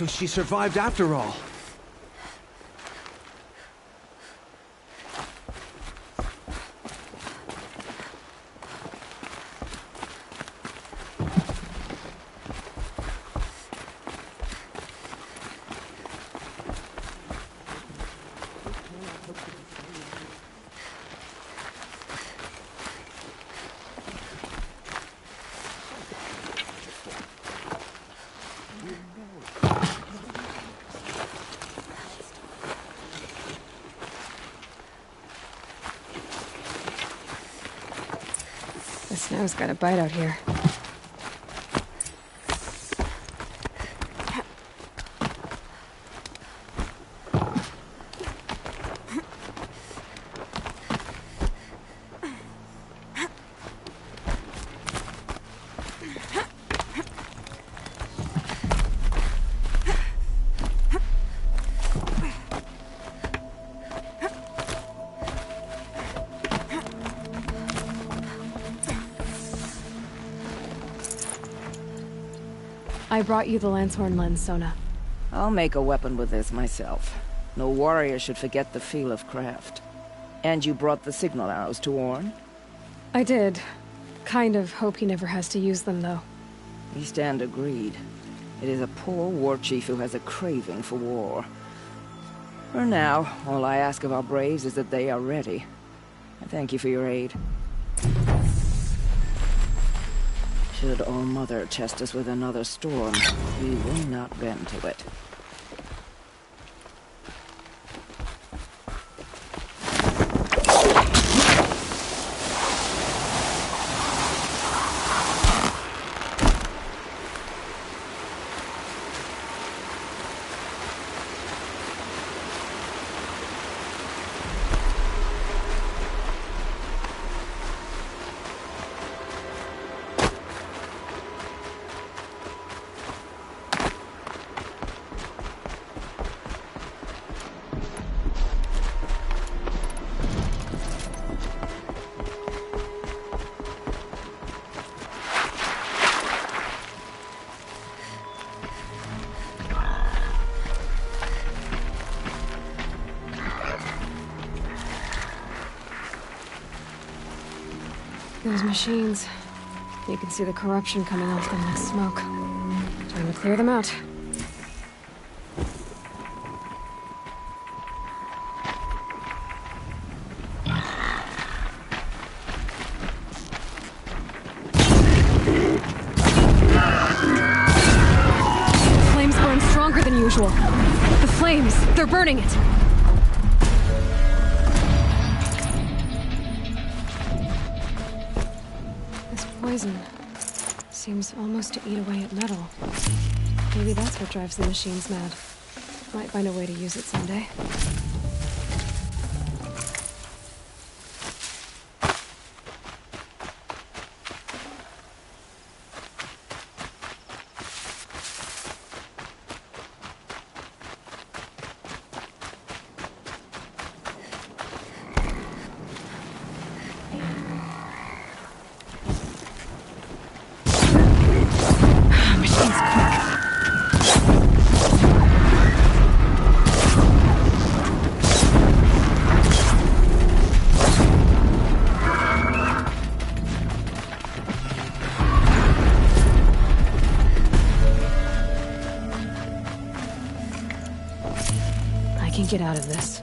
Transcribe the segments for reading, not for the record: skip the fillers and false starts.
So she survived after all. The snow's got a bite out here. I brought you the Lancehorn lens, Sona. I'll make a weapon with this myself. No warrior should forget the feel of craft. And you brought the signal arrows to Orn? I did. Kind of hope he never has to use them, though. We stand agreed. It is a poor war chief who has a craving for war. For now, all I ask of our braves is that they are ready. I thank you for your aid. Should All-Mother test us with another storm, we will not bend to it. Those machines. You can see the corruption coming off them like smoke. Time to clear them out. The flames burn stronger than usual. The flames, they're burning it. Poison seems almost to eat away at metal. Maybe that's what drives the machines mad. Might find a way to use it someday. Get out of this.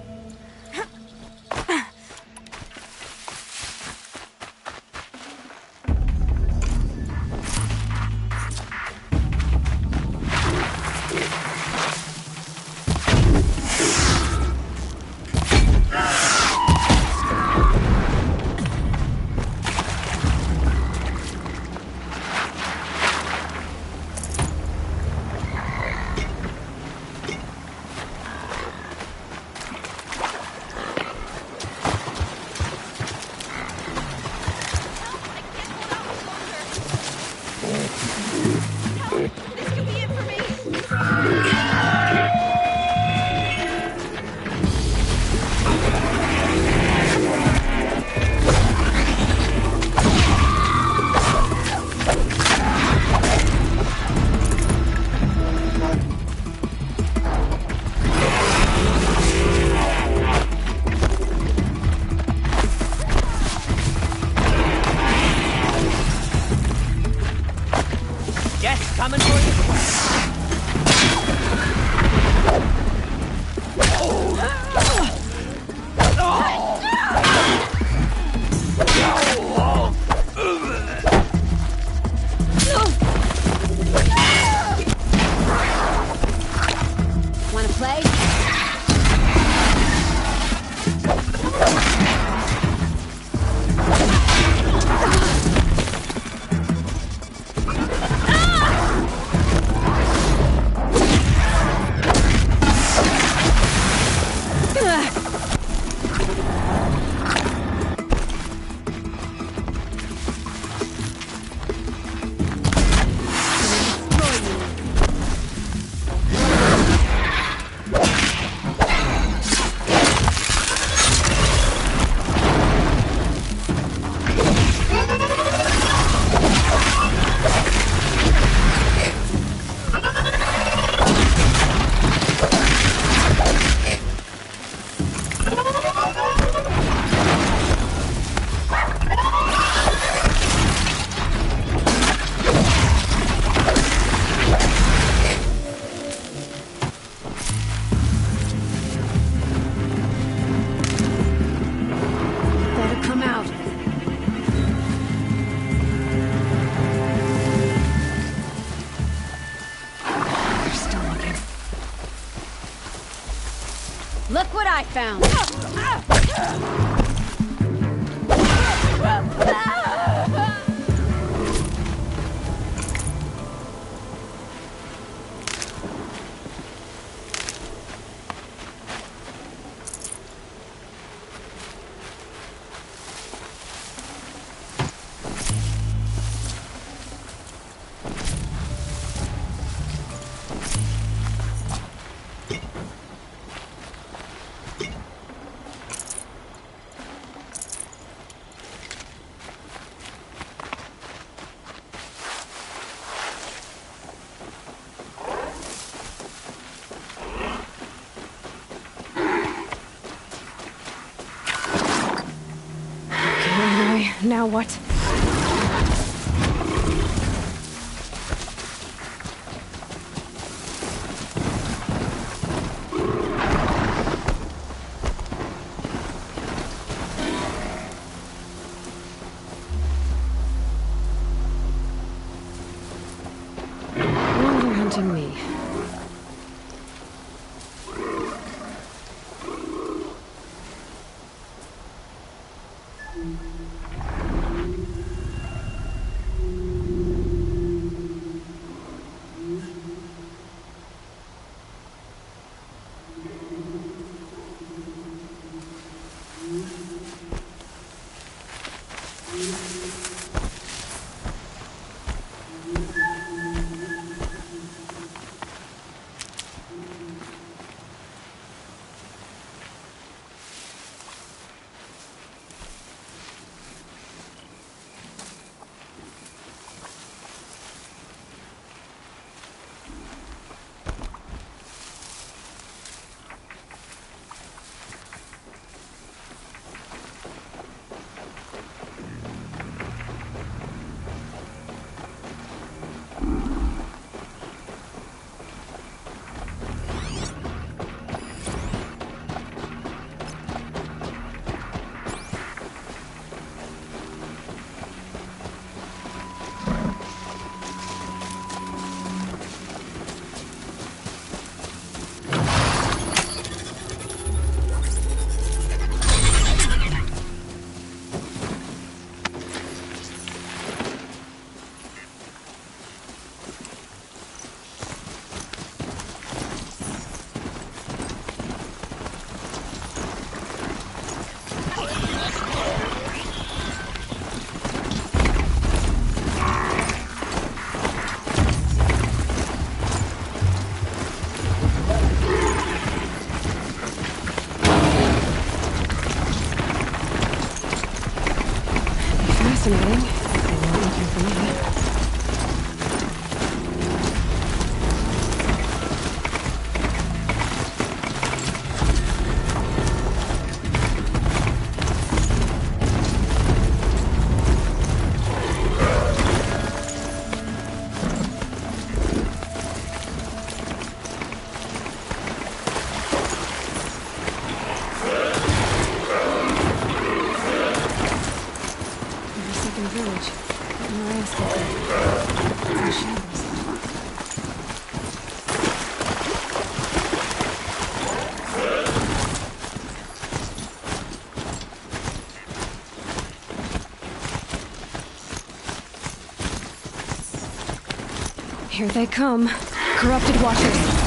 found. Now what? Now they're hunting me. Fascinating. They weren't looking for me. Village. Mariah's it's in shambles. Here they come. Corrupted Watchers.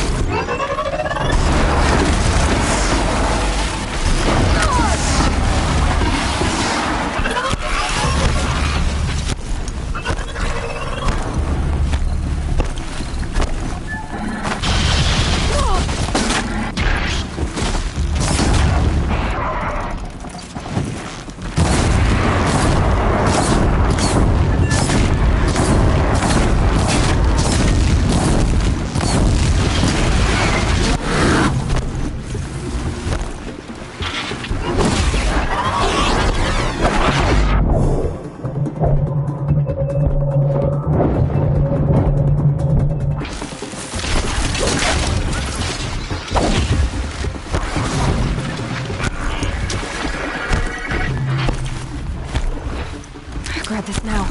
Grab this now.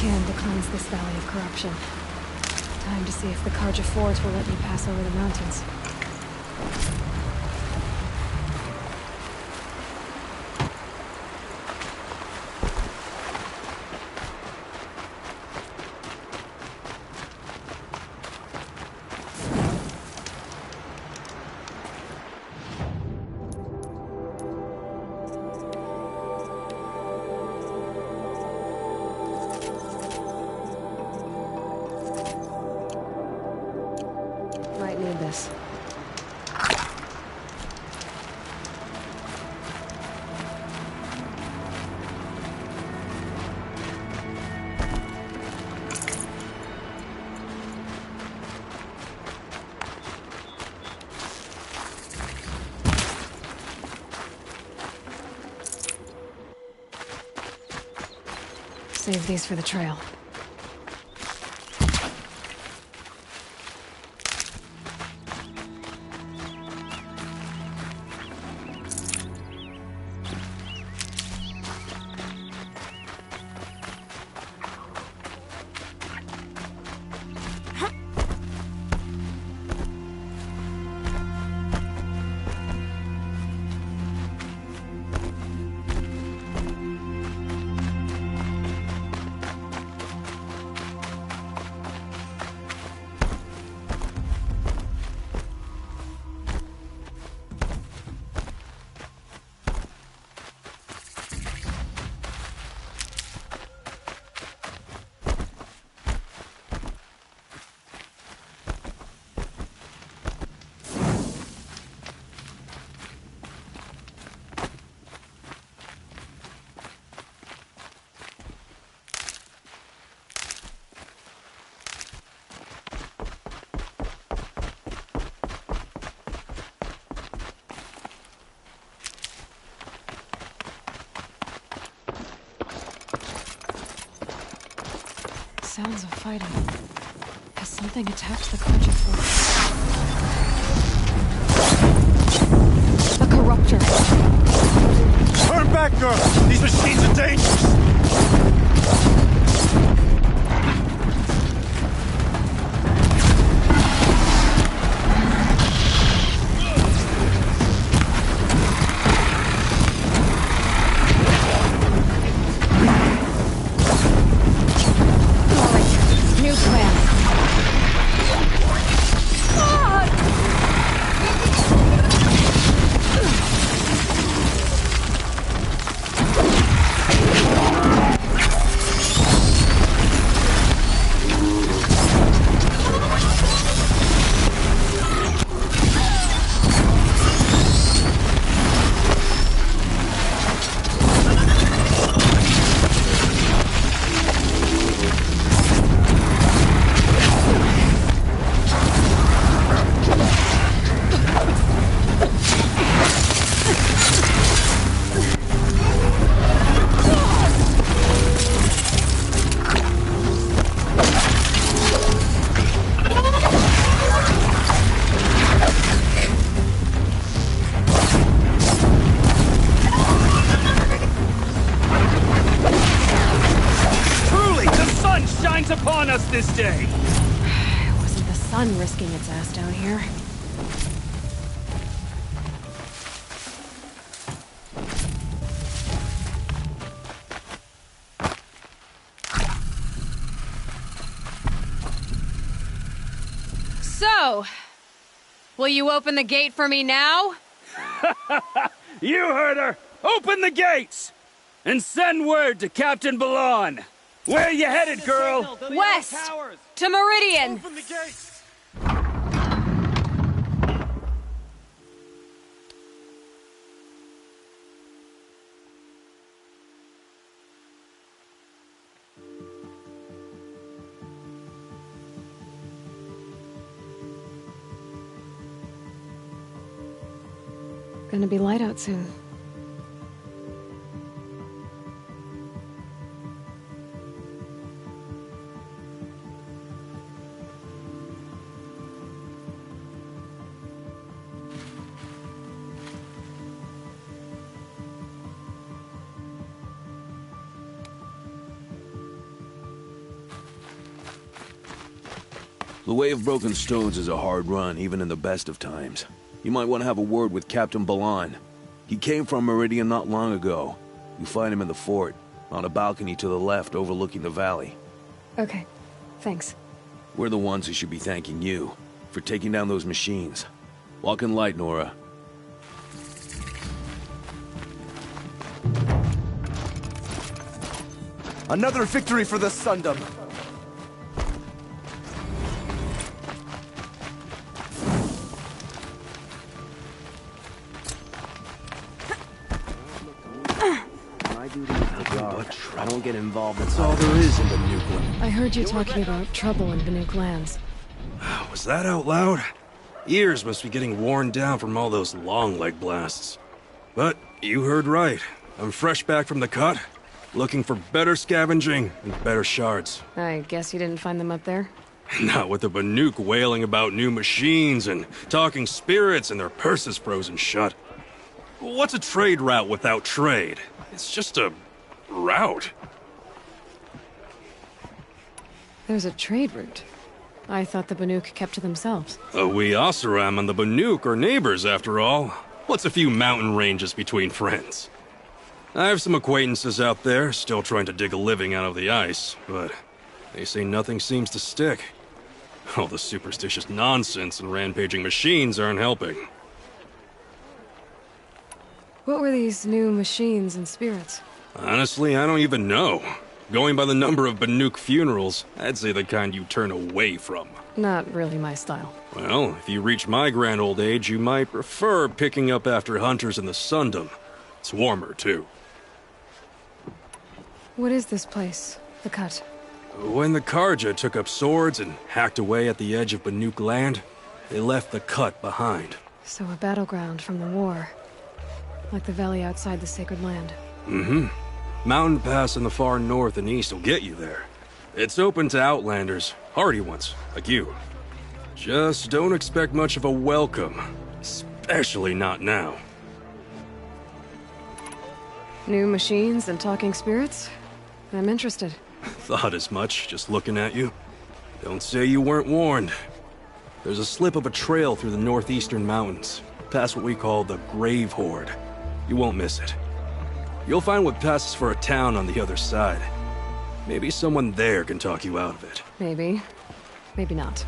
can to cleanse this valley of corruption. Time to see if the Carja Forge will let me pass over the mountains. Might need this. Save these for the trail. Sounds of fighting. Has something attacked the Carja Forge? A corruptor! Turn back, girl! These machines are dangerous! New plan. Upon us this day! It wasn't the sun risking its ass down here. So, will you open the gate for me now? You heard her! Open the gates! And send word to Captain Balon! Where you headed, girl? West! To Meridian! Open the gates! Gonna be light out soon. The Way of Broken Stones is a hard run, even in the best of times. You might want to have a word with Captain Balan. He came from Meridian not long ago. You find him in the fort, on a balcony to the left overlooking the valley. Okay, thanks. We're the ones who should be thanking you for taking down those machines. Walk in light, Nora. Another victory for the Sundom. I don't get involved. That's all there is in the nuclear. I heard you talking about trouble in Banuk lands. Was that out loud? Ears must be getting worn down from all those long leg blasts. But you heard right. I'm fresh back from the cut, looking for better scavenging and better shards. I guess you didn't find them up there? Not with the Banuk wailing about new machines and talking spirits and their purses frozen shut. What's a trade route without trade? It's just a route. There's a trade route. I thought the Banuk kept to themselves. We Oseram and the Banuk are neighbors, after all. What's a few mountain ranges between friends? I have some acquaintances out there, still trying to dig a living out of the ice, but they say nothing seems to stick. All the superstitious nonsense and rampaging machines aren't helping. What were these new machines and spirits? Honestly, I don't even know. Going by the number of Banuk funerals, I'd say the kind you turn away from. Not really my style. Well, if you reach my grand old age, you might prefer picking up after hunters in the Sundom. It's warmer, too. What is this place? The Cut? When the Karja took up swords and hacked away at the edge of Banuk land, they left the Cut behind. So a battleground from the war. Like the valley outside the Sacred Land. Mm-hmm. Mountain Pass in the far north and east will get you there. It's open to outlanders, hardy ones, like you. Just don't expect much of a welcome, especially not now. New machines and talking spirits? I'm interested. Thought as much, just looking at you. Don't say you weren't warned. There's a slip of a trail through the northeastern mountains, past what we call the Grave Horde. You won't miss it. You'll find what passes for a town on the other side. Maybe someone there can talk you out of it. Maybe. Maybe not.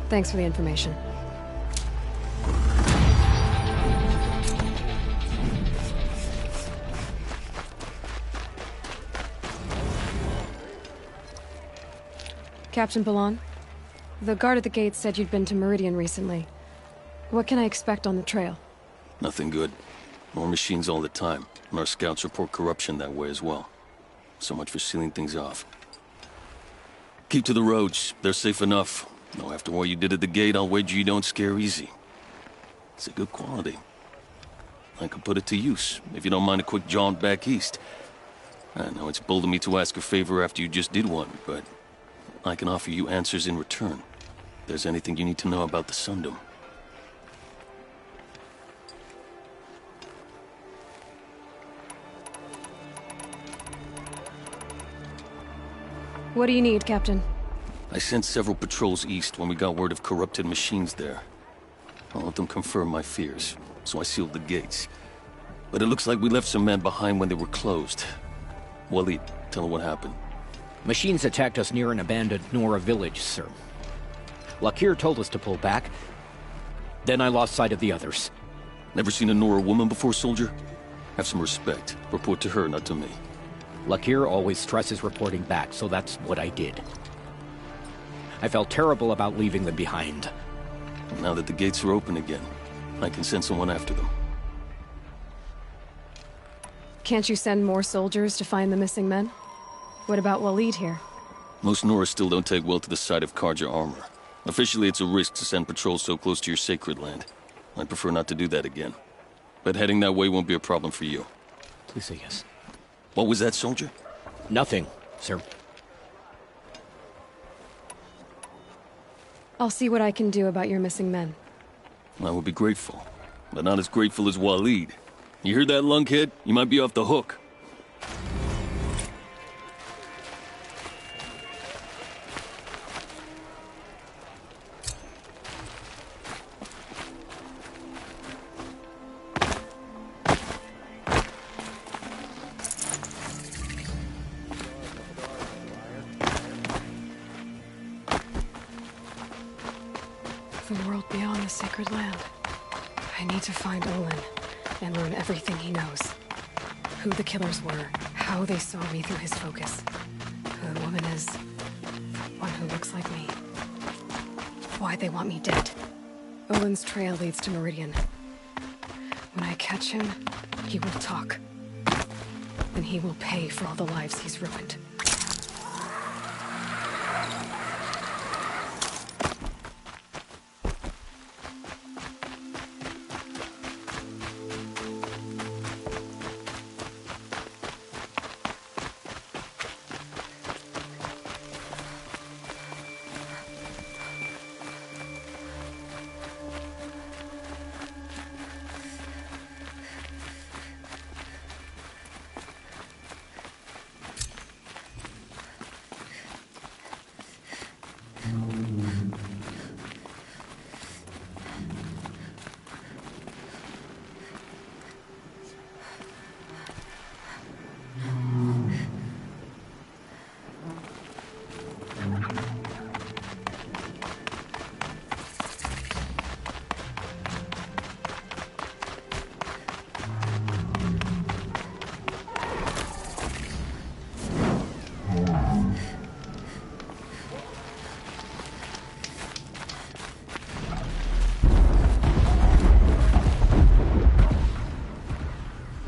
Thanks for the information. Captain Balan, the guard at the gate said you'd been to Meridian recently. What can I expect on the trail? Nothing good. More machines all the time, and our scouts report corruption that way as well. So much for sealing things off. Keep to the roads. They're safe enough. Though after what you did at the gate, I'll wager you don't scare easy. It's a good quality. I could put it to use, if you don't mind a quick jaunt back east. I know it's bold of me to ask a favor after you just did one, but I can offer you answers in return. If there's anything you need to know about the Sundom. What do you need, Captain? I sent several patrols east when we got word of corrupted machines there. I'll let them confirm my fears, so I sealed the gates. But it looks like we left some men behind when they were closed. Waleed, tell her what happened. Machines attacked us near an abandoned Nora village, sir. Lakir told us to pull back. Then I lost sight of the others. Never seen a Nora woman before, soldier? Have some respect. Report to her, not to me. Lakir always stresses reporting back, so that's what I did. I felt terrible about leaving them behind. Now that the gates are open again, I can send someone after them. Can't you send more soldiers to find the missing men? What about Waleed here? Most Nora still don't take well to the sight of Karja armor. Officially, it's a risk to send patrols so close to your sacred land. I'd prefer not to do that again. But heading that way won't be a problem for you. Please say yes. What was that, soldier? Nothing, sir. I'll see what I can do about your missing men. I would be grateful, but not as grateful as Waleed. You hear that, lunkhead? You might be off the hook. sacred land. I need to find Olin and learn everything he knows. Who the killers were, how they saw me through his focus, who the woman is, the one who looks like me. Why they want me dead. Olin's trail leads to Meridian. When I catch him, he will talk. And he will pay for all the lives he's ruined.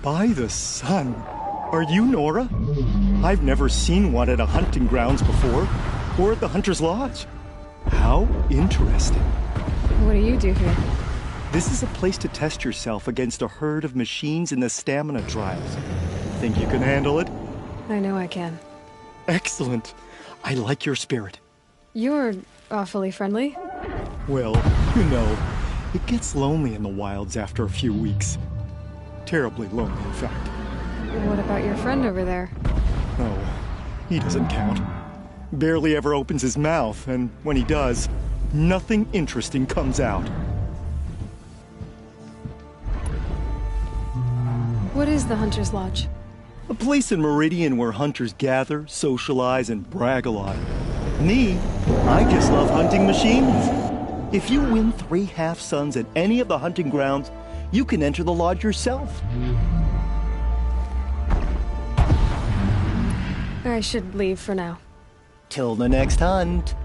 By the sun! Are you Nora? I've never seen one at a hunting grounds before, or at the Hunter's Lodge. How interesting. What do you do here? This is a place to test yourself against a herd of machines in the stamina trials. Think you can handle it? I know I can. Excellent. I like your spirit. You're awfully friendly. Well, you know, it gets lonely in the wilds after a few weeks. Terribly lonely, in fact. What about your friend over there? Oh, he doesn't count. Barely ever opens his mouth, and when he does, nothing interesting comes out. What is the Hunter's Lodge? A place in Meridian where hunters gather, socialize, and brag a lot. Me, I just love hunting machines. If you win 3 half-suns at any of the hunting grounds, you can enter the lodge yourself. I should leave for now. Till the next hunt.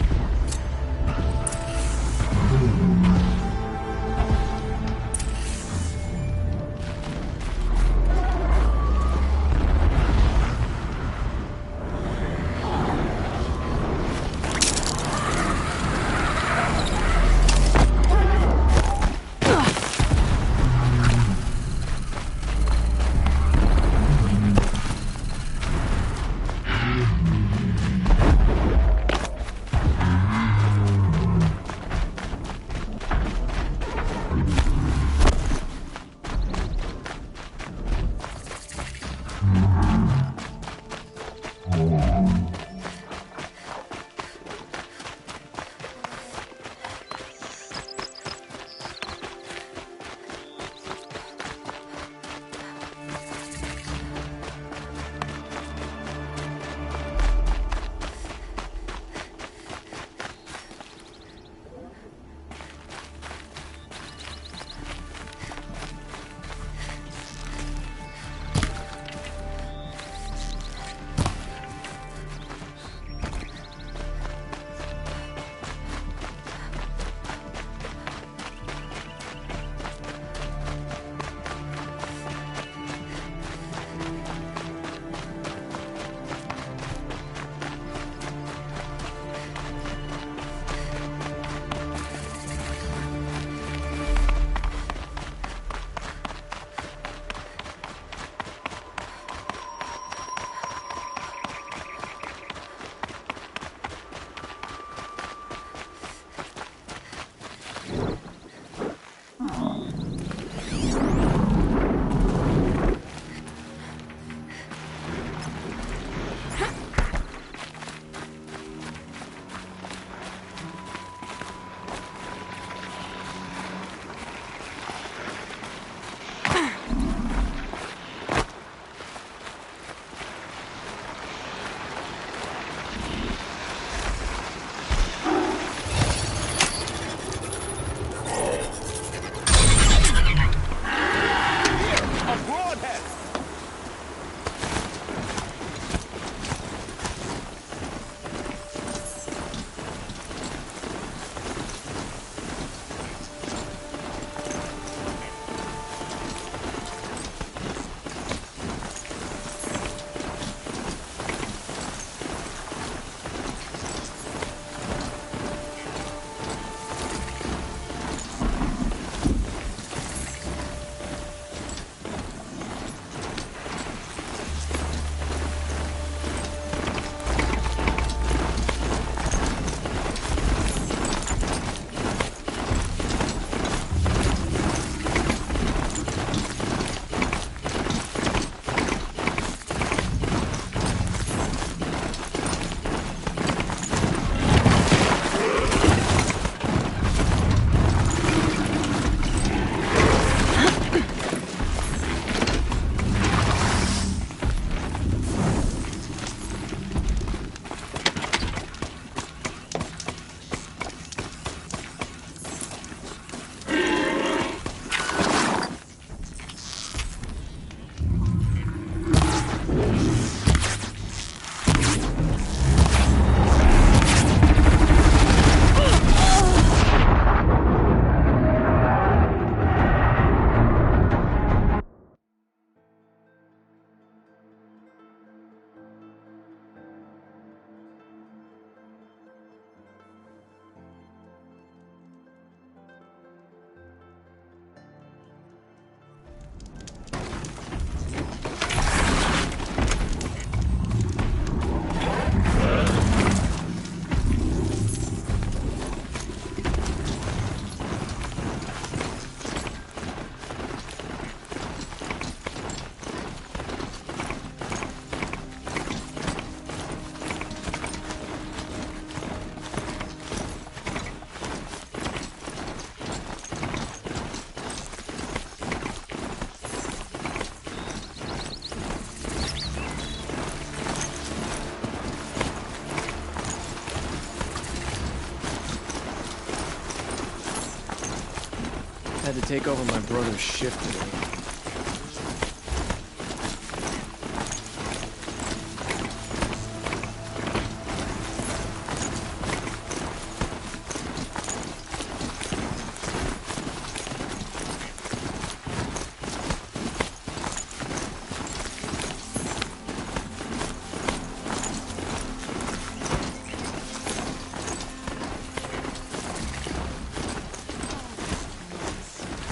to take over my brother's shift today.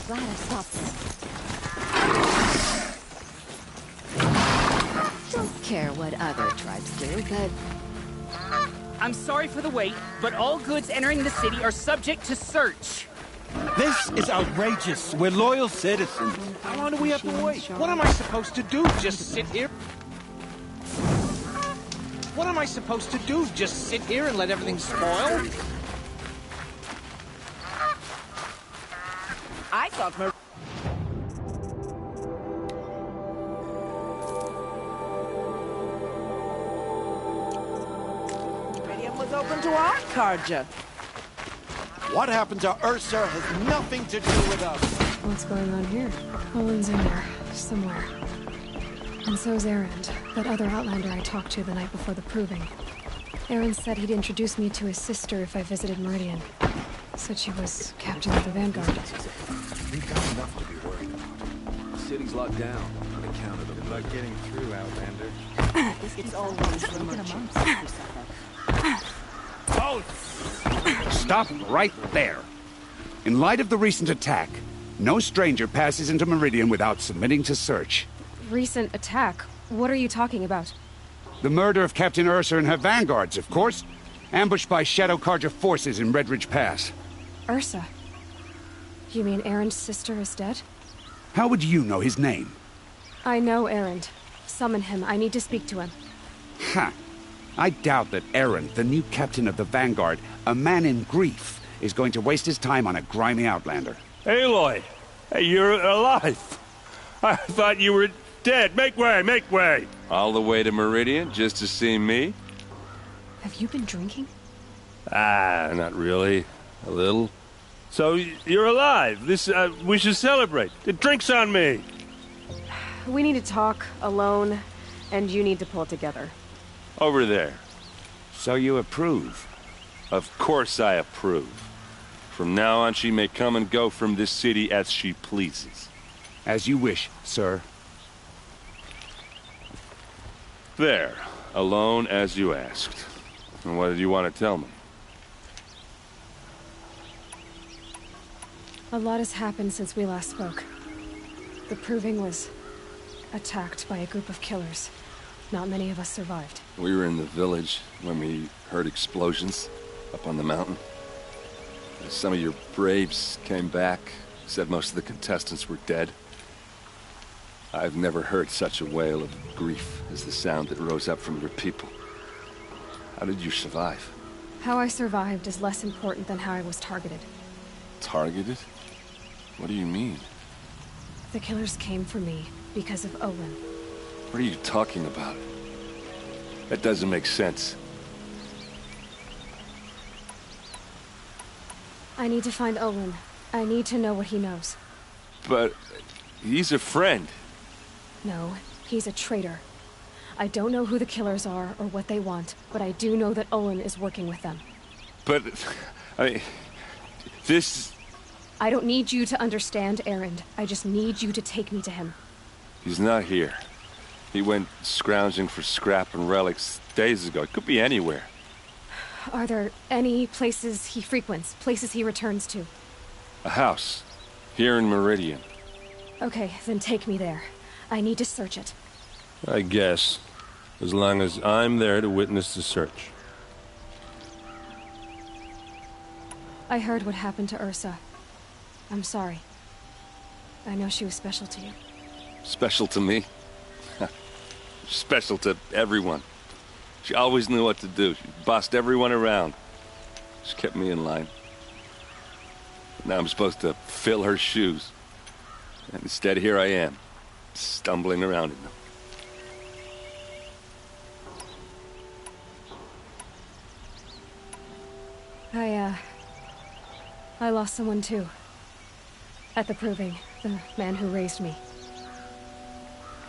Glad I stopped it. Don't care what other tribes do, but... I'm sorry for the wait, but all goods entering the city are subject to search. This is outrageous. We're loyal citizens. How long do we have to wait? What am I supposed to do? Just sit here? What am I supposed to do? Just sit here and let everything spoil? I thought Meridian was open to our Karja. What happened to Ursa has nothing to do with us. What's going on here? Owen's in there, somewhere. And so's Erend, that other Outlander I talked to the night before the proving. Erend said he'd introduce me to his sister if I visited Meridian. Said she was captain of the Vanguard. We've got enough to be worried about. The city's locked down on account of the... Good luck getting through, Outlander. It's always the merchants who suffer. Stop right there. In light of the recent attack, no stranger passes into Meridian without submitting to search. Recent attack? What are you talking about? The murder of Captain Ursa and her vanguards, of course. Ambushed by Shadow Karja forces in Redridge Pass. Ursa? You mean Erend's sister is dead? How would you know his name? I know Erend. Summon him. I need to speak to him. Ha! I doubt that Erend, the new captain of the Vanguard, a man in grief, is going to waste his time on a grimy Outlander. Aloy! Hey, you're alive! I thought you were dead. Make way, make way! All the way to Meridian just to see me? Have you been drinking? Ah, not really. A little. So, you're alive. This, we should celebrate. The drink's on me. We need to talk, alone, and you need to pull it together. Over there. So you approve? Of course I approve. From now on, she may come and go from this city as she pleases. As you wish, sir. There. Alone as you asked. And what did you want to tell me? A lot has happened since we last spoke. The Proving was attacked by a group of killers. Not many of us survived. We were in the village when we heard explosions up on the mountain. Some of your braves came back, said most of the contestants were dead. I've never heard such a wail of grief as the sound that rose up from your people. How did you survive? How I survived is less important than how I was targeted. Targeted? What do you mean? The killers came for me because of Olin. What are you talking about? That doesn't make sense. I need to find Olin. I need to know what he knows. But he's a friend. No, he's a traitor. I don't know who the killers are or what they want, but I do know that Olin is working with them. But, I mean, this... I don't need you to understand, Erend. I just need you to take me to him. He's not here. He went scrounging for scrap and relics days ago. It could be anywhere. Are there any places he frequents, places he returns to? A house. Here in Meridian. Okay, then take me there. I need to search it. I guess. As long as I'm there to witness the search. I heard what happened to Ursa. I'm sorry. I know she was special to you. Special to me? Special to everyone. She always knew what to do. She bossed everyone around. She kept me in line. Now I'm supposed to fill her shoes. And instead, here I am, stumbling around in them. I lost someone too. At the Proving, the man who raised me.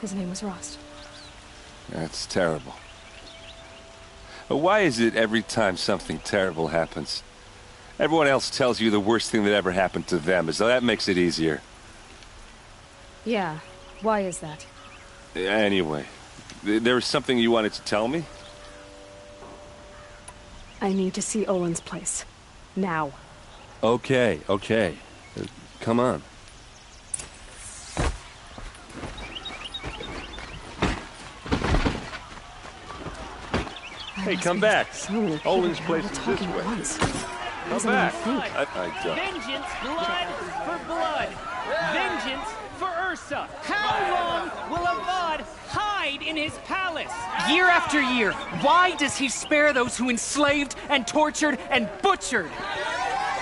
His name was Rost. That's terrible. But why is it every time something terrible happens, everyone else tells you the worst thing that ever happened to them, as though that makes it easier? Yeah, why is that? Anyway, there was something you wanted to tell me? I need to see Olin's place. Now. Okay. Come on. Hey, come back. Olin's place is this way. Come back. I don't. Vengeance, blood for blood. Vengeance for Ursa. How long will Avad hide in his palace? Year after year, why does he spare those who enslaved and tortured and butchered?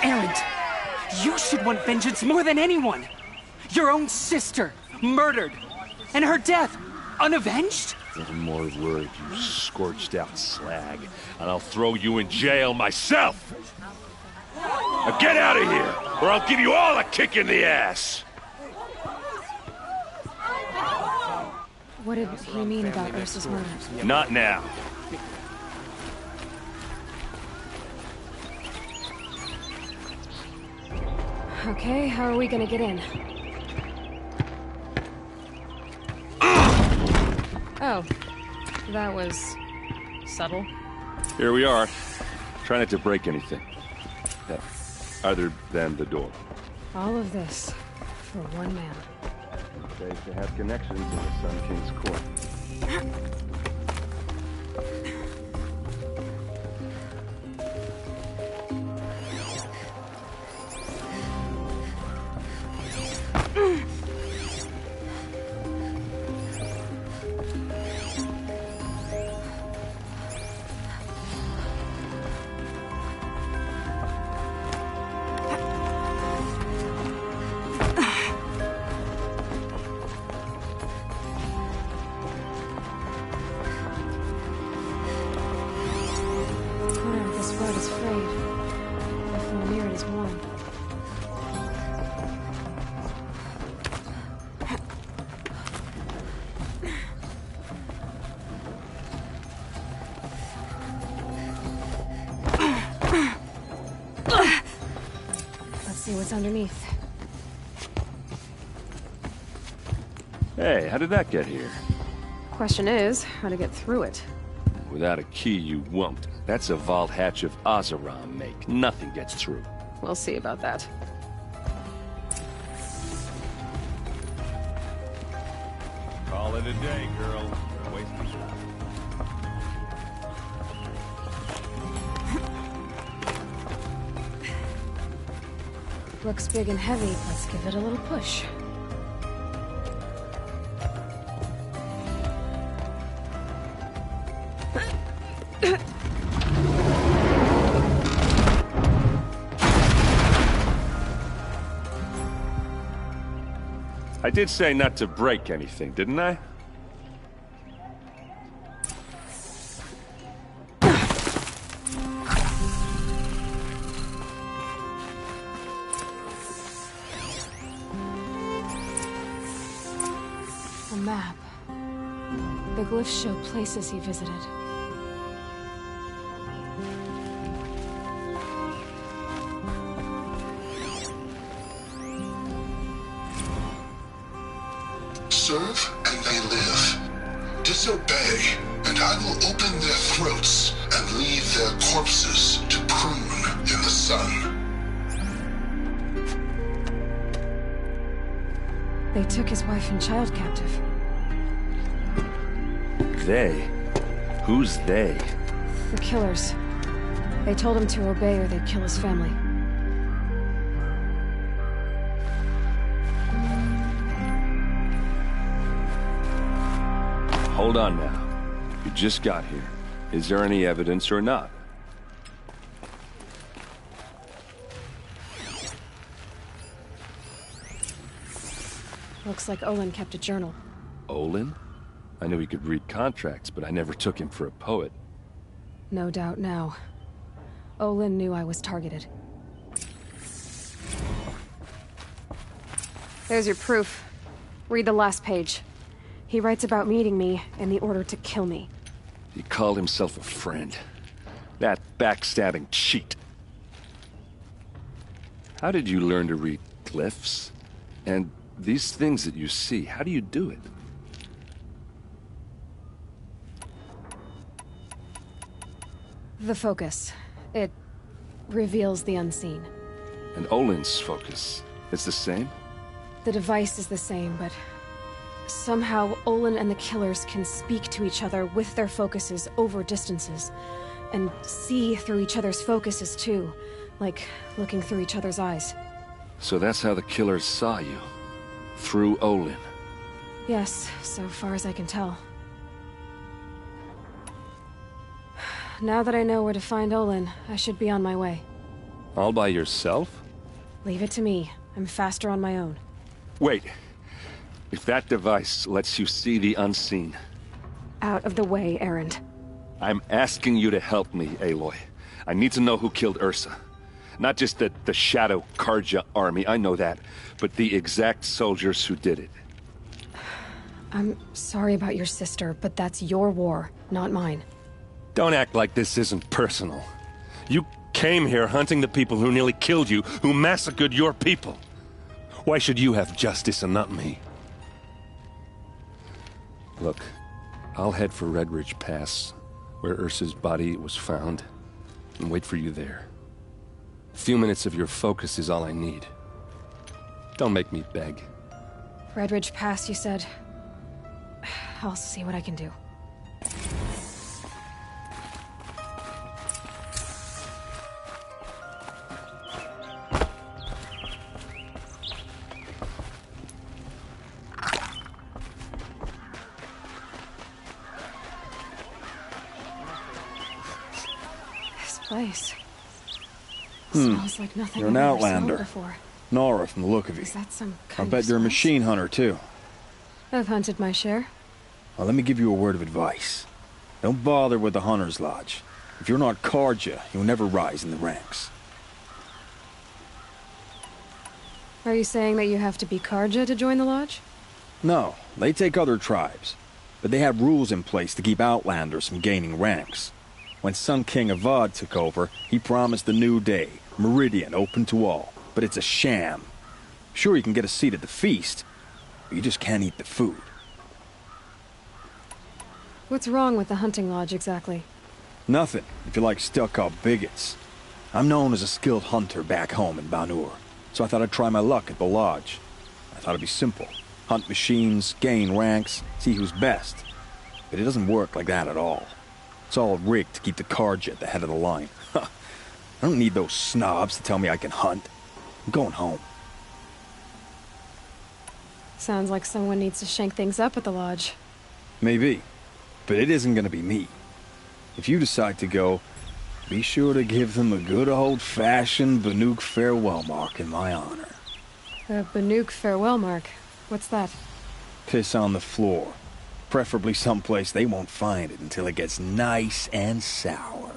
Erend, you should want vengeance more than anyone. Your own sister, murdered, and her death, unavenged? One more word, you scorched out slag, and I'll throw you in jail myself! Now get out of here, or I'll give you all a kick in the ass! What did he mean about Ursa's murder? Not now. Okay, how are we gonna get in? Oh, that was subtle. Here we are. Try not to break anything. Other than the door. All of this for one man. Safe to have connections in the Sun King's court. See what's underneath. Hey, how did that get here? Question is, how to get through it. Without a key, you won't. That's a vault hatch of Oseram make. Nothing gets through. We'll see about that. Call it a day, girl. You're wasting time. Looks big and heavy. Let's give it a little push. I did say not to break anything, didn't I? A map. The glyphs show places he visited. Serve and they live. Disobey, and I will open their throats and leave their corpses to prune in the sun. They took his wife and child captive. They? Who's they? The killers. They told him to obey or they'd kill his family. Hold on now. You just got here. Is there any evidence or not? Looks like Olin kept a journal. Olin? I knew he could read contracts, but I never took him for a poet. No doubt now. Olin knew I was targeted. There's your proof. Read the last page. He writes about meeting me and the order to kill me. He called himself a friend. That backstabbing cheat. How did you learn to read glyphs? And these things that you see, how do you do it? The focus. It reveals the unseen. And Olin's focus, it's the same? The device is the same, but somehow Olin and the killers can speak to each other with their focuses over distances, and see through each other's focuses too, like looking through each other's eyes. So that's how the killers saw you? Through Olin? Yes, so far as I can tell. Now that I know where to find Olin, I should be on my way. All by yourself? Leave it to me. I'm faster on my own. Wait. If that device lets you see the unseen... Out of the way, Erend. I'm asking you to help me, Aloy. I need to know who killed Ursa. Not just the Shadow Karja army, I know that, but the exact soldiers who did it. I'm sorry about your sister, but that's your war, not mine. Don't act like this isn't personal. You came here hunting the people who nearly killed you, who massacred your people. Why should you have justice and not me? Look, I'll head for Red Ridge Pass, where Ursa's body was found, and wait for you there. A few minutes of your focus is all I need. Don't make me beg. Red Ridge Pass, you said? I'll see what I can do. Place. Smells like nothing You're an I've ever smelled outlander. before. Nora from the look of you. Is that some I kind bet of you're a spice? machine hunter, too. I've hunted my share. Well, let me give you a word of advice. Don't bother with the Hunter's Lodge. If you're not Karja, you'll never rise in the ranks. Are you saying that you have to be Karja to join the lodge? No, they take other tribes. But they have rules in place to keep outlanders from gaining ranks. When Sun King Avad took over, he promised a new day, Meridian open to all. But it's a sham. Sure, you can get a seat at the feast, but you just can't eat the food. What's wrong with the hunting lodge exactly? Nothing, if you like stuck-up bigots. I'm known as a skilled hunter back home in Banur, so I thought I'd try my luck at the lodge. I thought it'd be simple. Hunt machines, gain ranks, see who's best. But it doesn't work like that at all. It's all rigged to keep the Karja at the head of the line. I don't need those snobs to tell me I can hunt. I'm going home. Sounds like someone needs to shank things up at the lodge. Maybe. But it isn't gonna be me. If you decide to go, be sure to give them a good old-fashioned Banuk farewell mark in my honor. The Banuk farewell mark. What's that? Piss on the floor. Preferably someplace they won't find it until it gets nice and sour.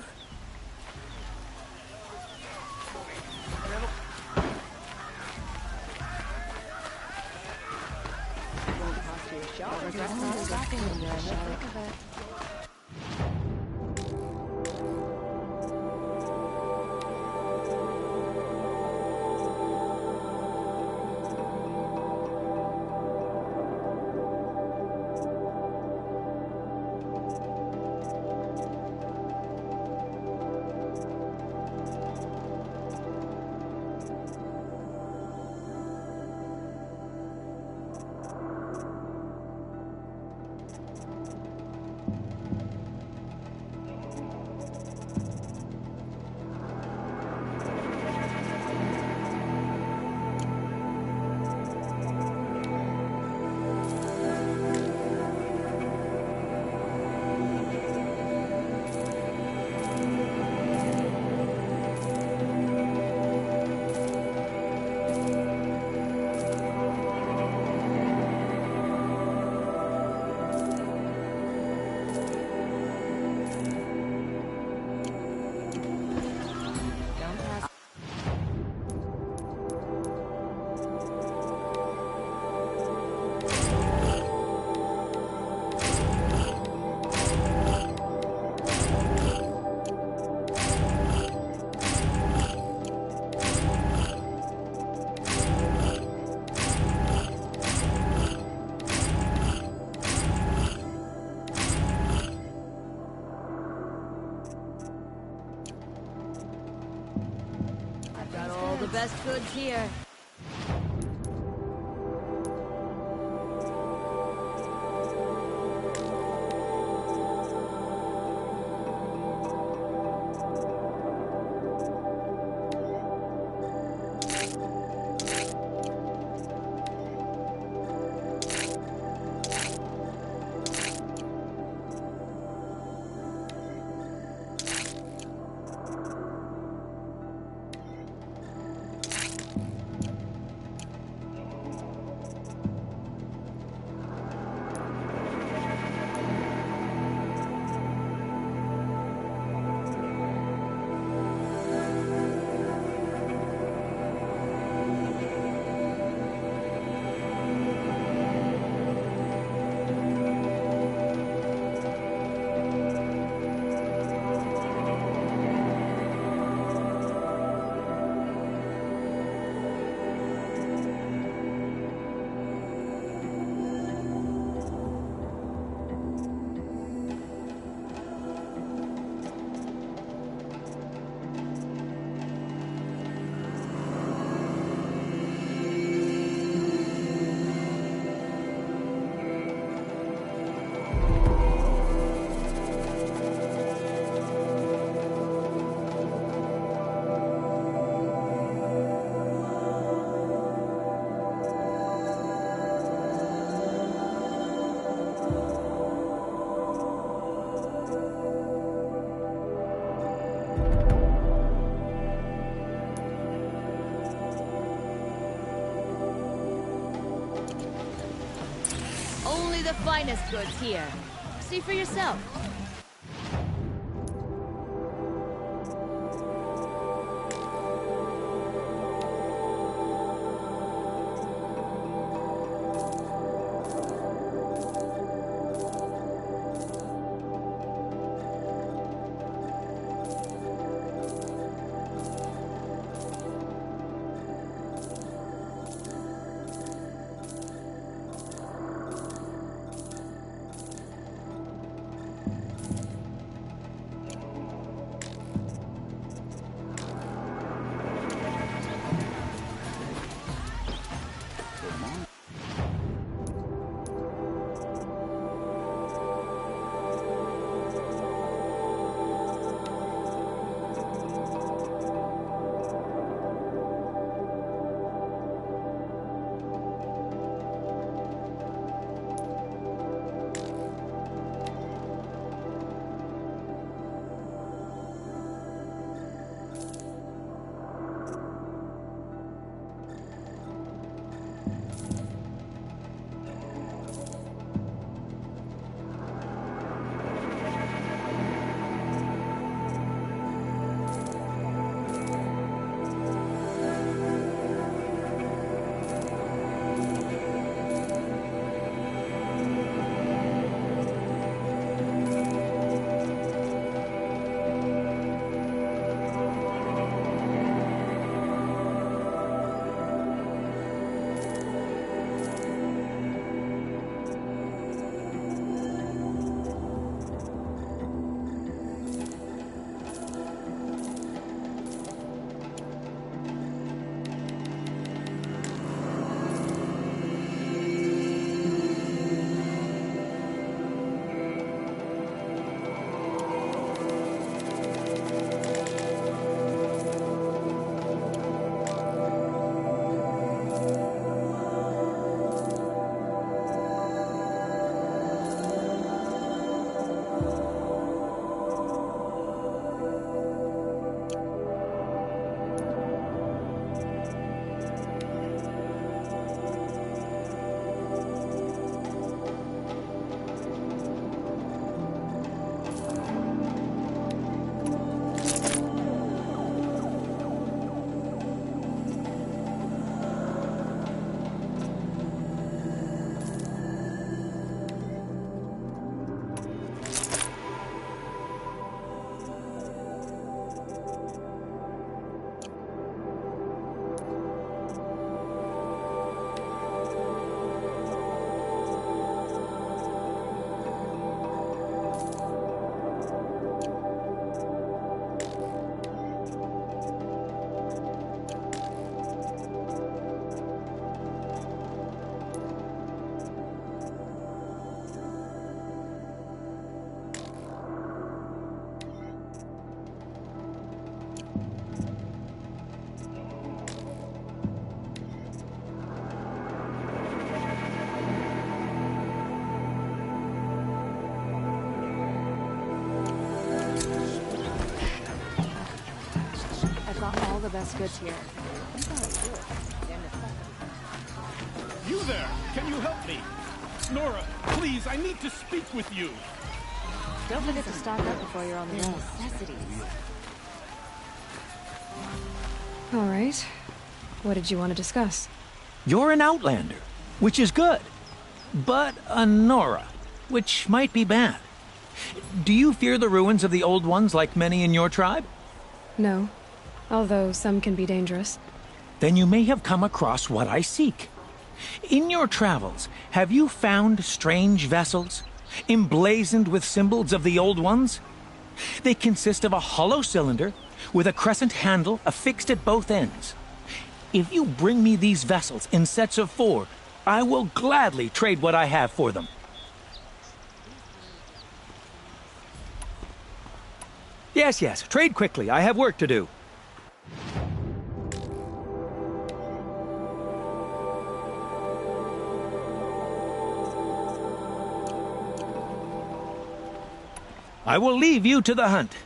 the best goods here. Only the finest goods here. See for yourself. the best goods here. You there! Can you help me? Nora, please, I need to speak with you. Don't forget to stock up before you're on the road. Necessities. All right. What did you want to discuss? You're an outlander, which is good. But a Nora, which might be bad. Do you fear the ruins of the Old Ones like many in your tribe? No. Although some can be dangerous. Then you may have come across what I seek. In your travels, have you found strange vessels, emblazoned with symbols of the Old Ones? They consist of a hollow cylinder with a crescent handle affixed at both ends. If you bring me these vessels in sets of 4, I will gladly trade what I have for them. Yes, trade quickly. I have work to do. I will leave you to the hunt.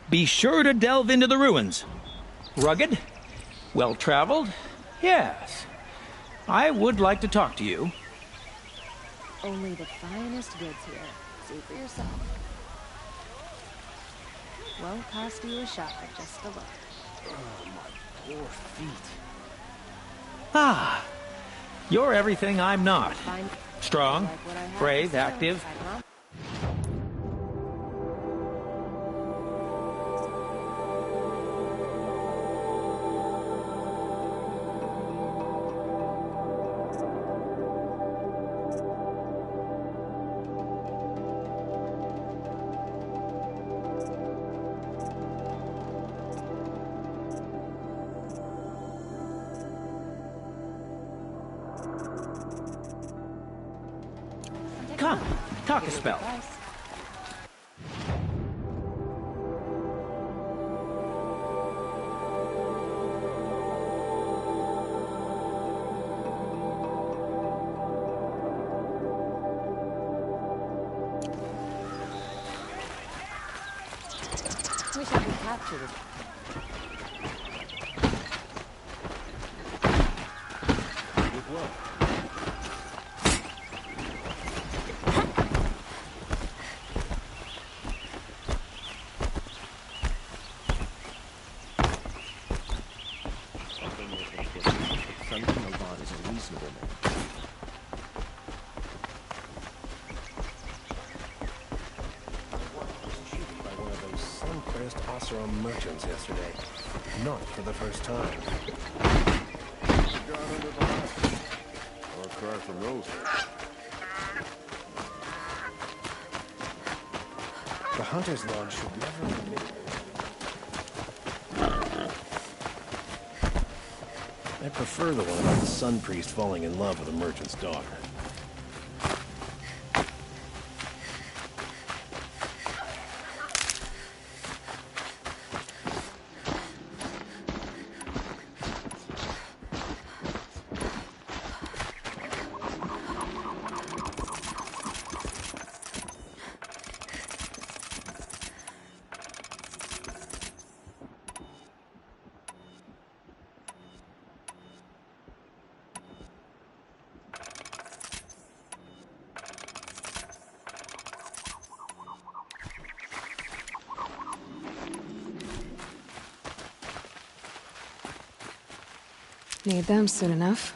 Be sure to delve into the ruins. Rugged? Well-traveled? Yes. I would like to talk to you. Only the finest goods here. See for yourself. Won't cost you a shot for just a look. Oh, my poor feet. Ah, you're everything I'm not. Strong, brave, active. Come, talk a spell. Wish I could capture this. Good luck. Merchants yesterday. Not for the first time. Gone under the house. Or a car from Rosewood. The Hunter's Lodge should never admit. I prefer the one about the Sun Priest falling in love with a merchant's daughter. Need them soon enough.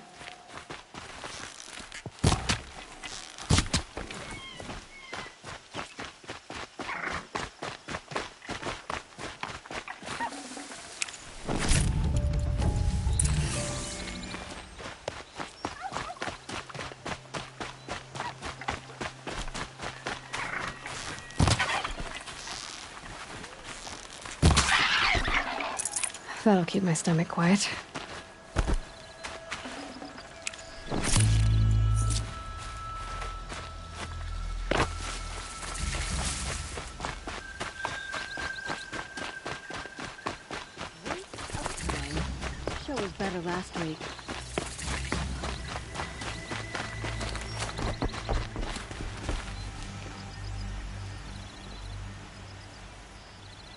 That'll keep my stomach quiet. Show was better last week.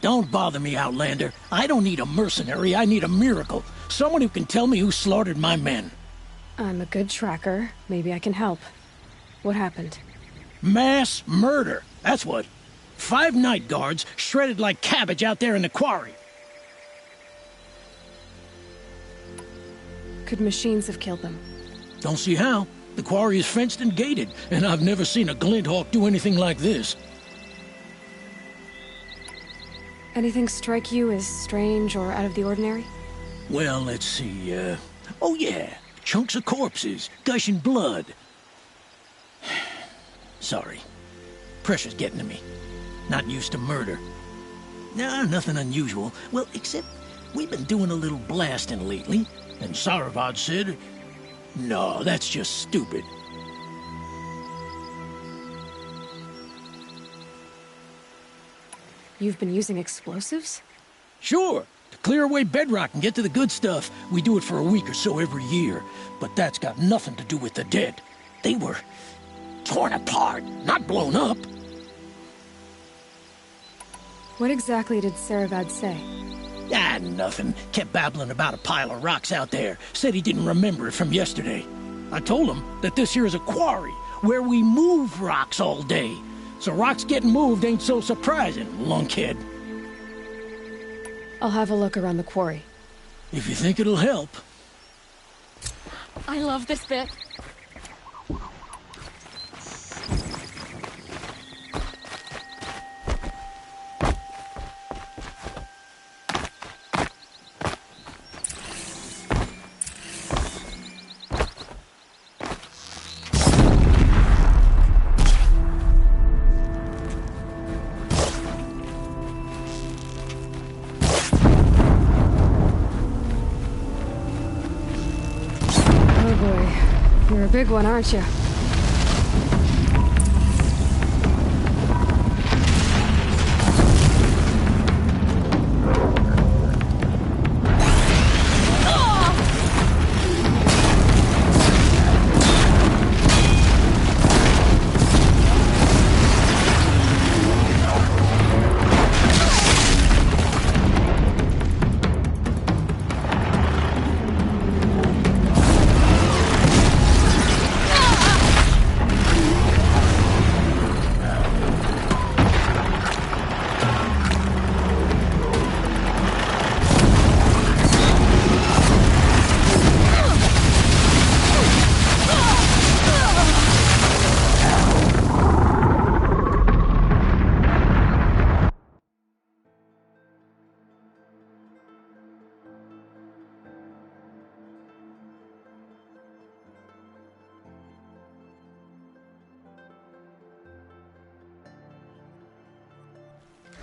Don't bother me, Outlander. I don't need a mercenary, I need a miracle. Someone who can tell me who slaughtered my men. I'm a good tracker. Maybe I can help. What happened? Mass murder, that's what. 5 night guards shredded like cabbage out there in the quarry. Could machines have killed them? Don't see how. The quarry is fenced and gated, and I've never seen a Glinthawk do anything like this. Anything strike you as strange or out of the ordinary? Well, let's see, oh yeah, chunks of corpses, gushing blood. Sorry. Pressure's getting to me. Not used to murder. Nah, nothing unusual. Well, except we've been doing a little blasting lately, and Saravad said, no, that's just stupid. You've been using explosives? Sure. To clear away bedrock and get to the good stuff, we do it for a week or so every year. But that's got nothing to do with the dead. They were torn apart, not blown up. What exactly did Saravad say? Ah, nothing. Kept babbling about a pile of rocks out there. Said he didn't remember it from yesterday. I told him that this here is a quarry, where we move rocks all day. So rocks getting moved ain't so surprising, lunkhead. I'll have a look around the quarry. If you think it'll help. I love this bit. You're a big one, aren't you?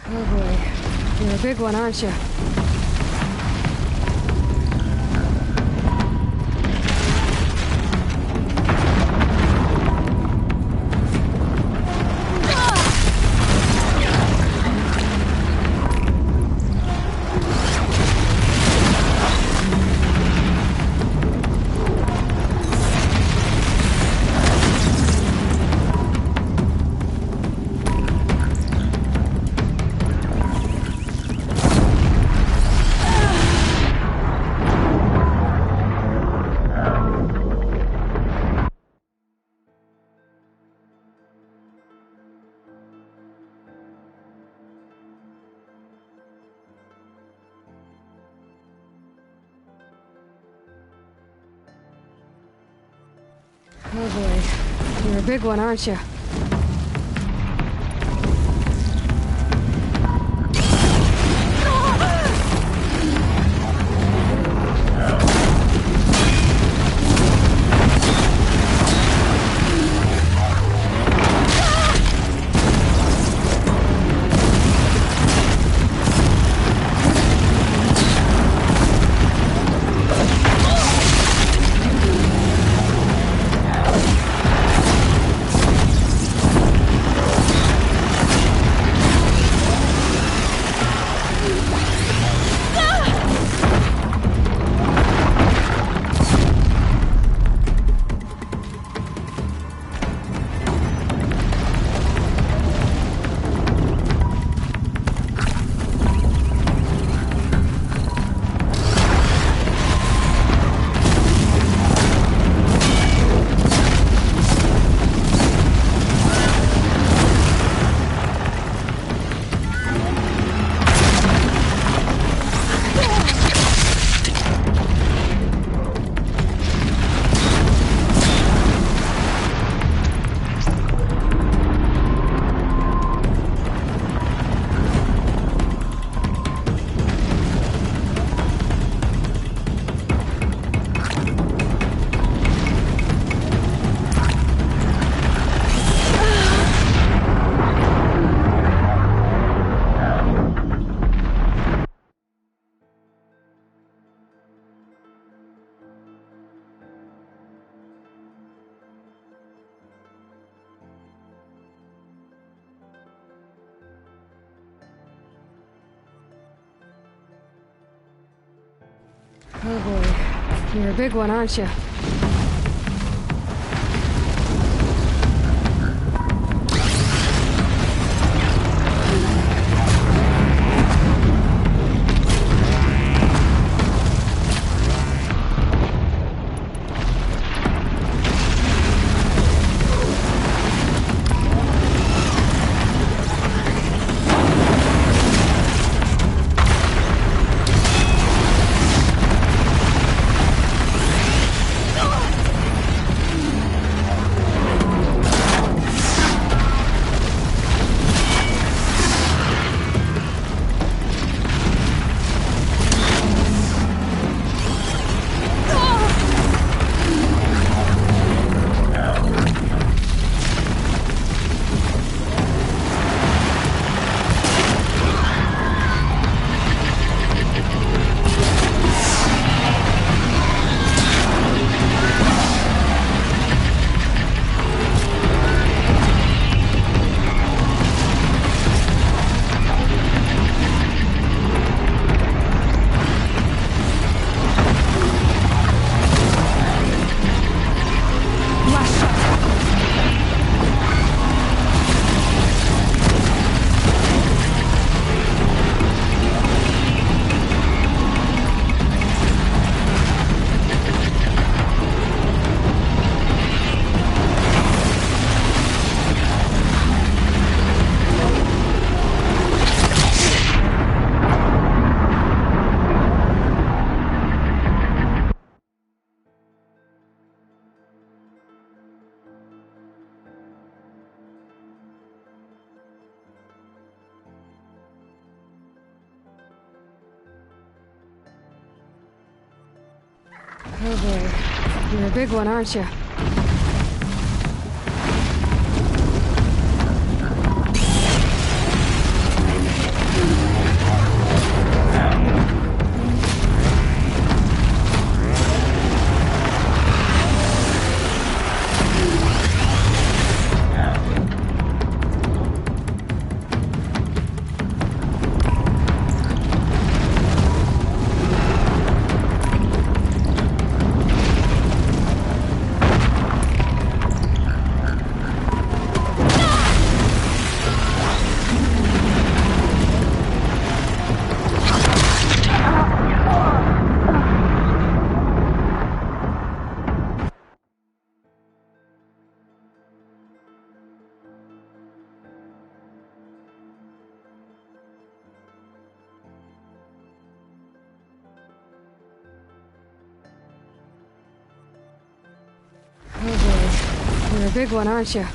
Oh boy, you're a big one, aren't you? Oh boy, you're a big one, aren't you? Oh boy. You're a big one, aren't you? Oh boy. You're a big one, aren't you? Oh boy. You're a big one, aren't you?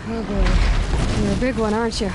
Oh boy. You're a big one, aren't you?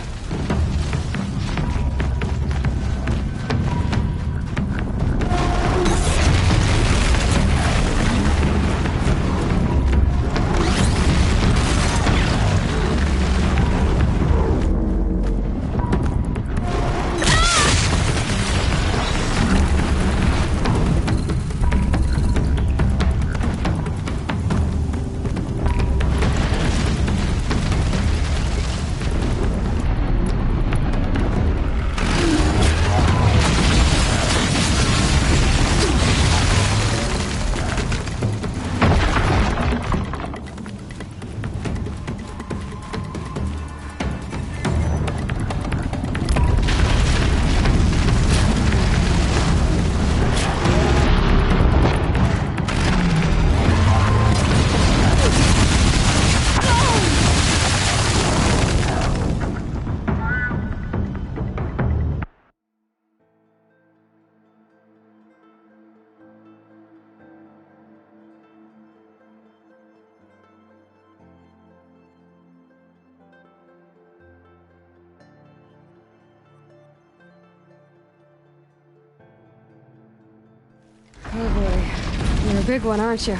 Oh boy. You're a big one, aren't you?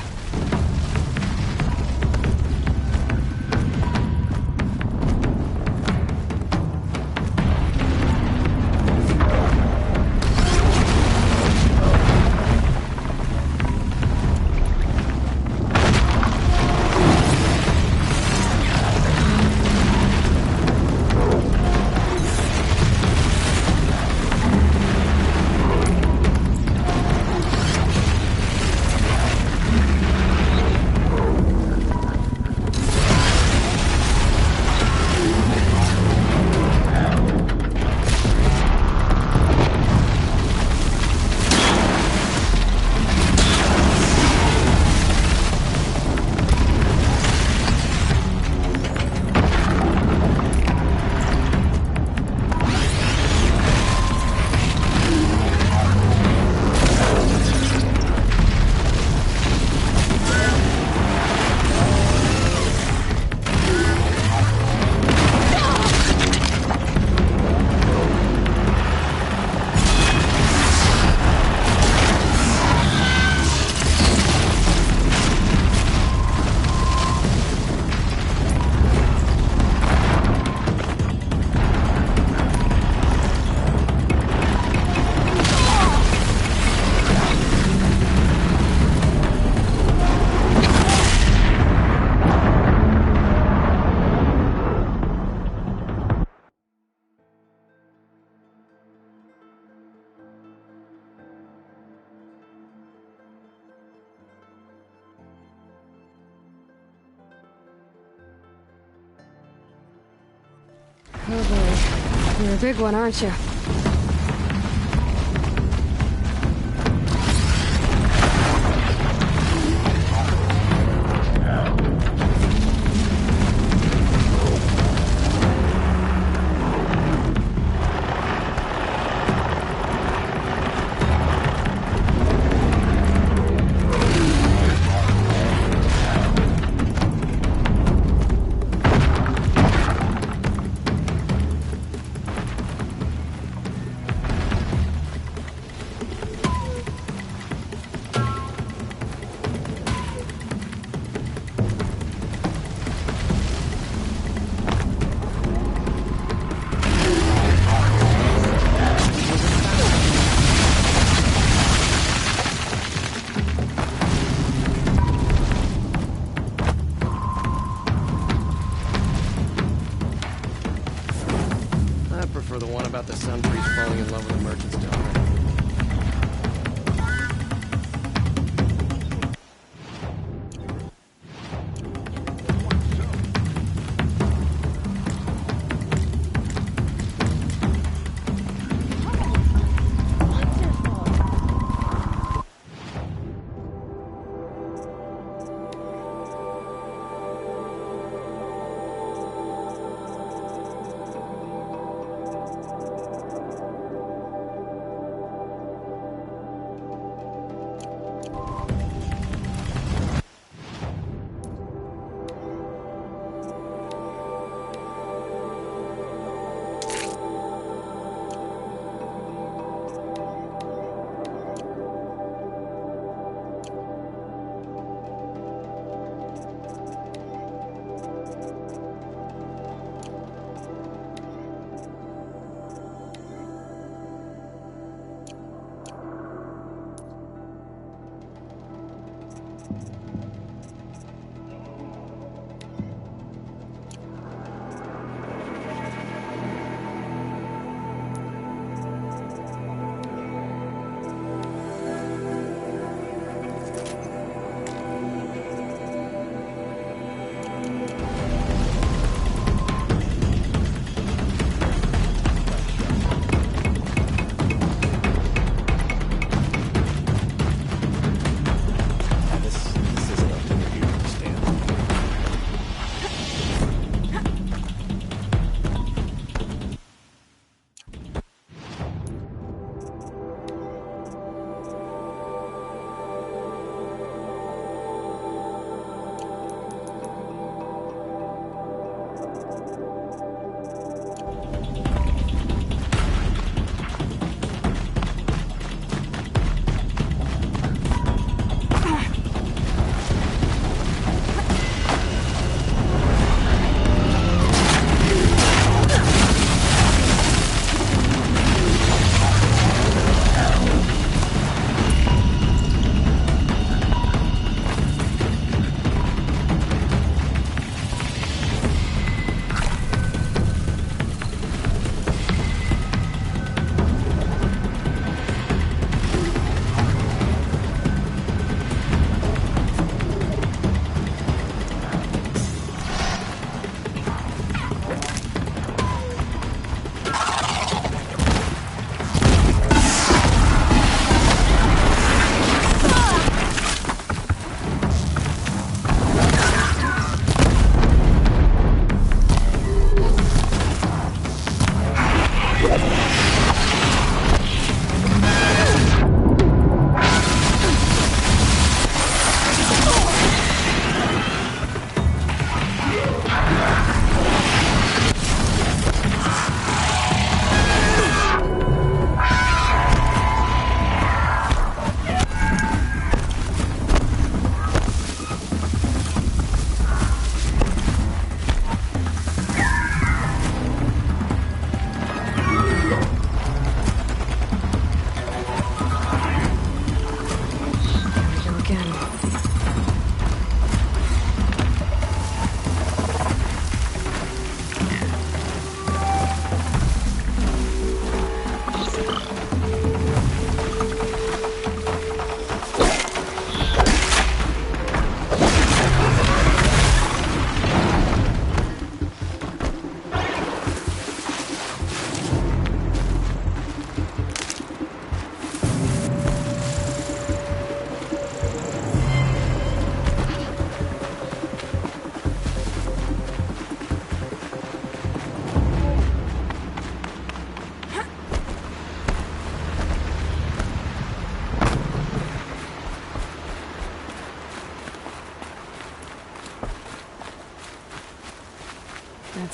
Oh boy. You're a big one, aren't you? For the one about the sun priest falling in love with a merchant's daughter.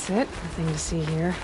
That's it. Nothing to see here.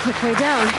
Quick way down.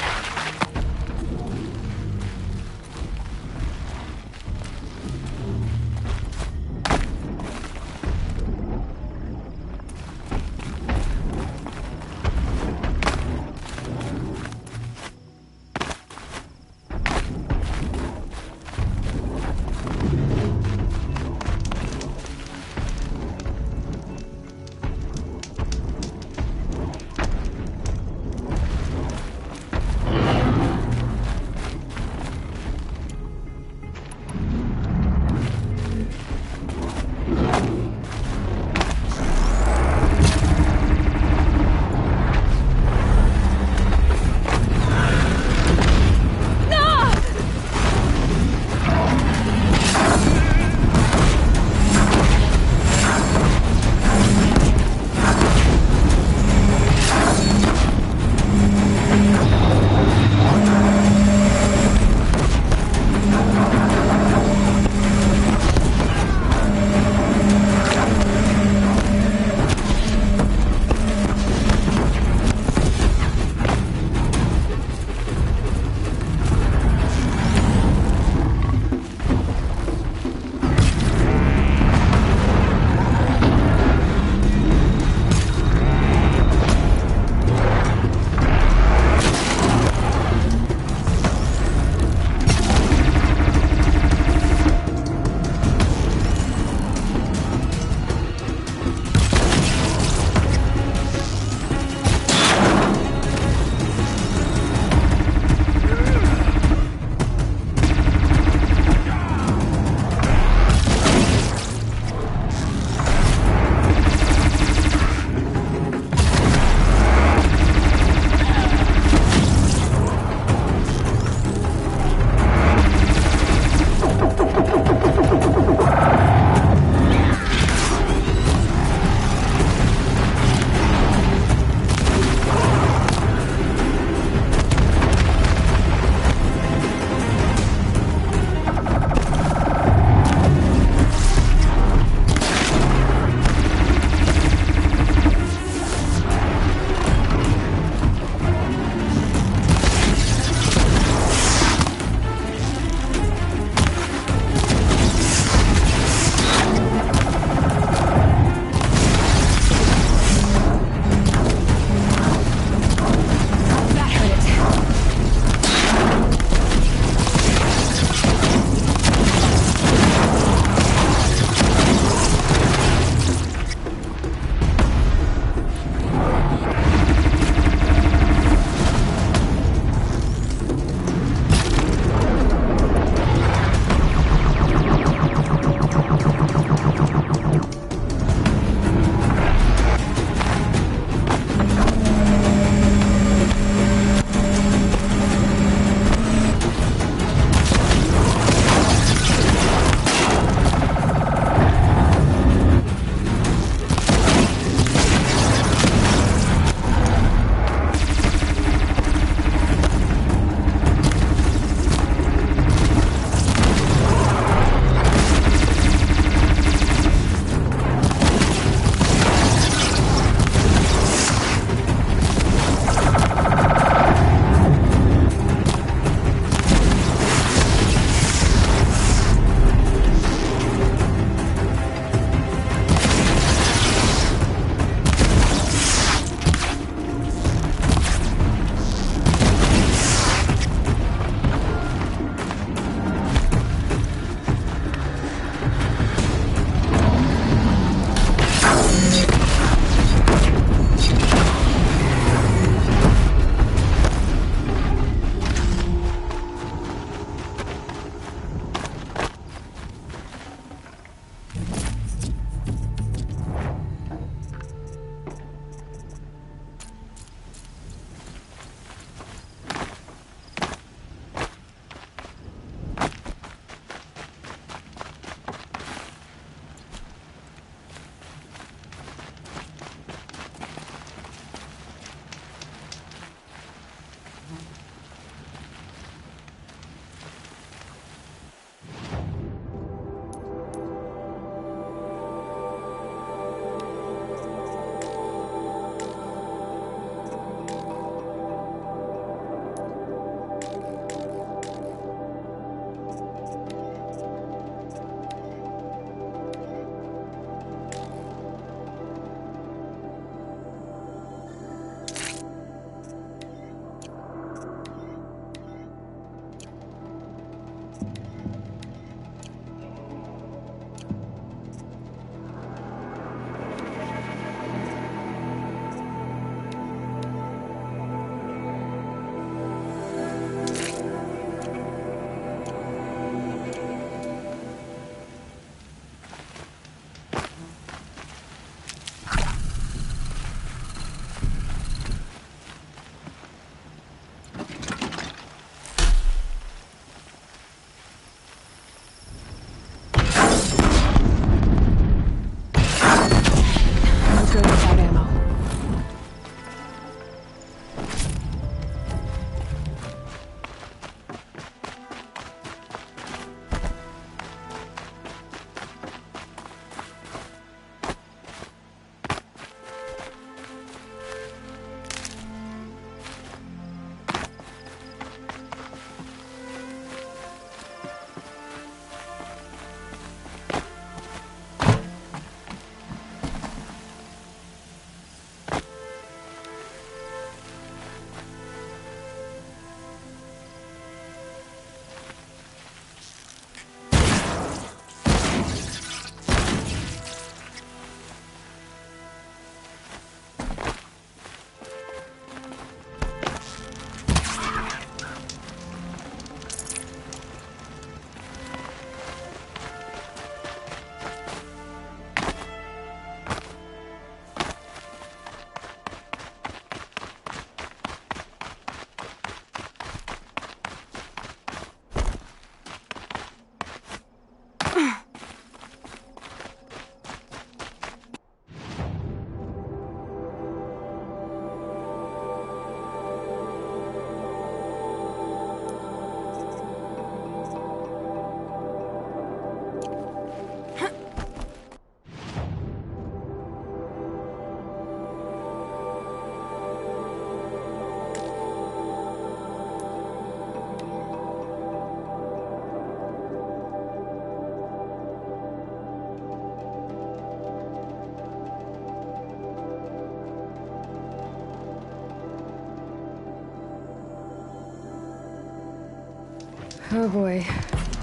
Oh boy.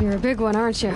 You're a big one, aren't you?